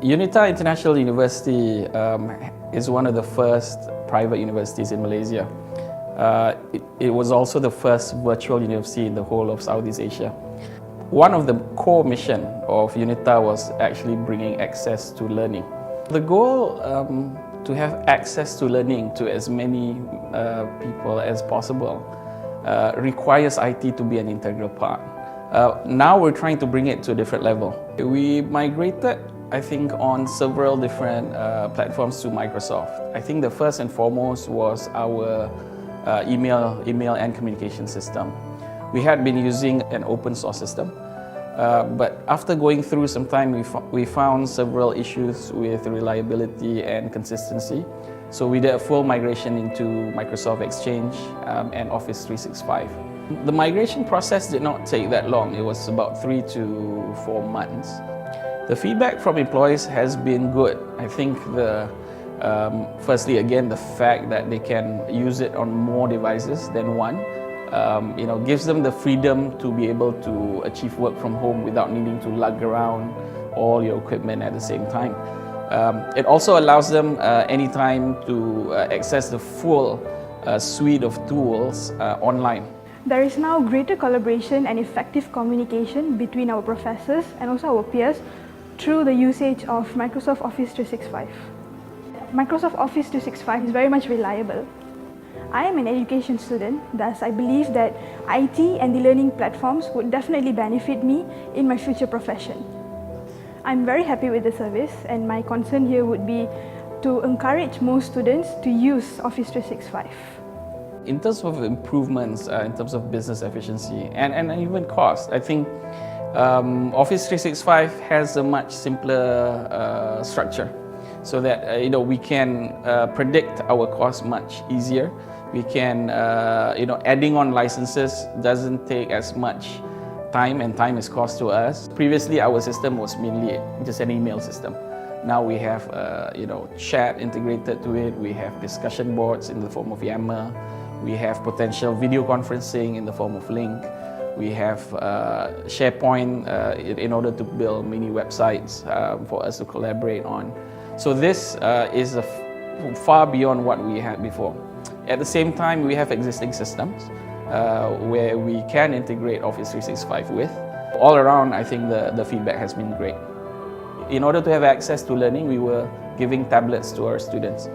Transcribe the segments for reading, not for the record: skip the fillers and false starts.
UNITAR International University is one of the first private universities in Malaysia. It was also the first virtual university in the whole of Southeast Asia. One of the core mission of UNITAR was actually bringing access to learning. The goal to have access to learning to as many people as possible requires IT to be an integral part. Now we're trying to bring it to a different level. We migrated, I think, on several different platforms to Microsoft. I think the first and foremost was our email and communication system. We had been using an open source system, but after going through some time, we found several issues with reliability and consistency. So we did a full migration into Microsoft Exchange and Office 365. The migration process did not take that long. It was about 3 to 4 months. The feedback from employees has been good. I think firstly, again, the fact that they can use it on more devices than one, gives them the freedom to be able to achieve work from home without needing to lug around all your equipment at the same time. It also allows them anytime to access the full suite of tools online. There is now greater collaboration and effective communication between our professors and also our peers through the usage of Microsoft Office 365. Microsoft Office 365 is very much reliable. I am an education student, thus I believe that IT and the learning platforms would definitely benefit me in my future profession. I'm very happy with the service, and my concern here would be to encourage more students to use Office 365. In terms of improvements, in terms of business efficiency and even cost, I think Office 365 has a much simpler structure, so that we can predict our costs much easier. We can, adding on licenses doesn't take as much time, and time is cost to us. Previously, our system was mainly just an email system. Now we have, chat integrated to it. We have discussion boards in the form of Yammer. We have potential video conferencing in the form of Link. We have SharePoint in order to build mini websites for us to collaborate on. So this is far beyond what we had before. At the same time, we have existing systems where we can integrate Office 365 with. All around, I think the feedback has been great. In order to have access to learning, we were giving tablets to our students.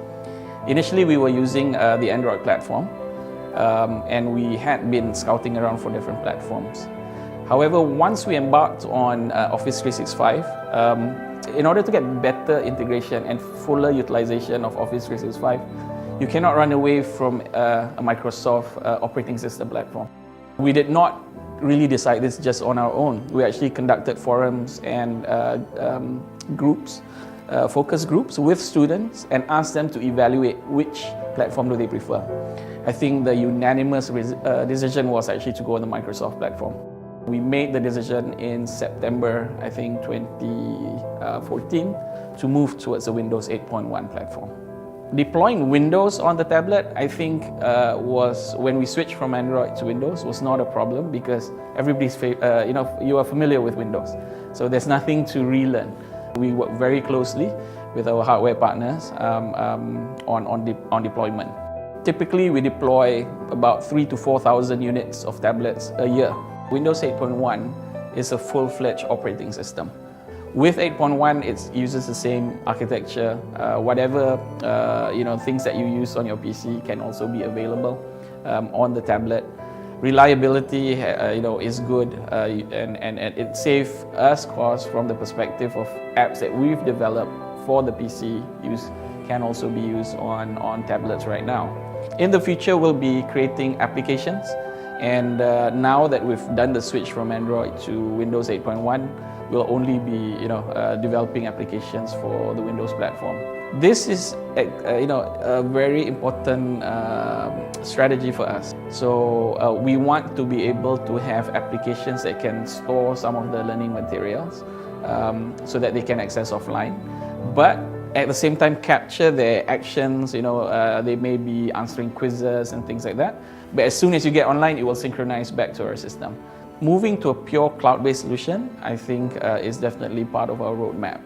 Initially, we were using the Android platform, and we had been scouting around for different platforms. However, once we embarked on Office 365, in order to get better integration and fuller utilization of Office 365, you cannot run away from a Microsoft operating system platform. We did not really decide this just on our own. We actually conducted forums and groups, focus groups with students, and asked them to evaluate which platform do they prefer. I think the unanimous decision was actually to go on the Microsoft platform. We made the decision in September, I think 2014, to move towards the Windows 8.1 platform. Deploying Windows on the tablet, I think, was when we switched from Android to Windows was not a problem, because everybody's, you are familiar with Windows, so there's nothing to relearn. We work very closely with our hardware partners on deployment. Typically, we deploy about 3,000 to 4,000 units of tablets a year. Windows 8.1 is a full-fledged operating system. With 8.1, it uses the same architecture. Whatever things that you use on your PC can also be available on the tablet. Reliability, is good, and it saves us costs from the perspective of apps that we've developed for the PC use can also be used on tablets right now. In the future, we'll be creating applications, and now that we've done the switch from Android to Windows 8.1, we'll only be developing applications for the Windows platform. This is a very important strategy for us. So we want to be able to have applications that can store some of the learning materials so that they can access offline, but at the same time capture their actions. They may be answering quizzes and things like that, but as soon as you get online, it will synchronize back to our system. Moving to a pure cloud-based solution, I think, is definitely part of our roadmap.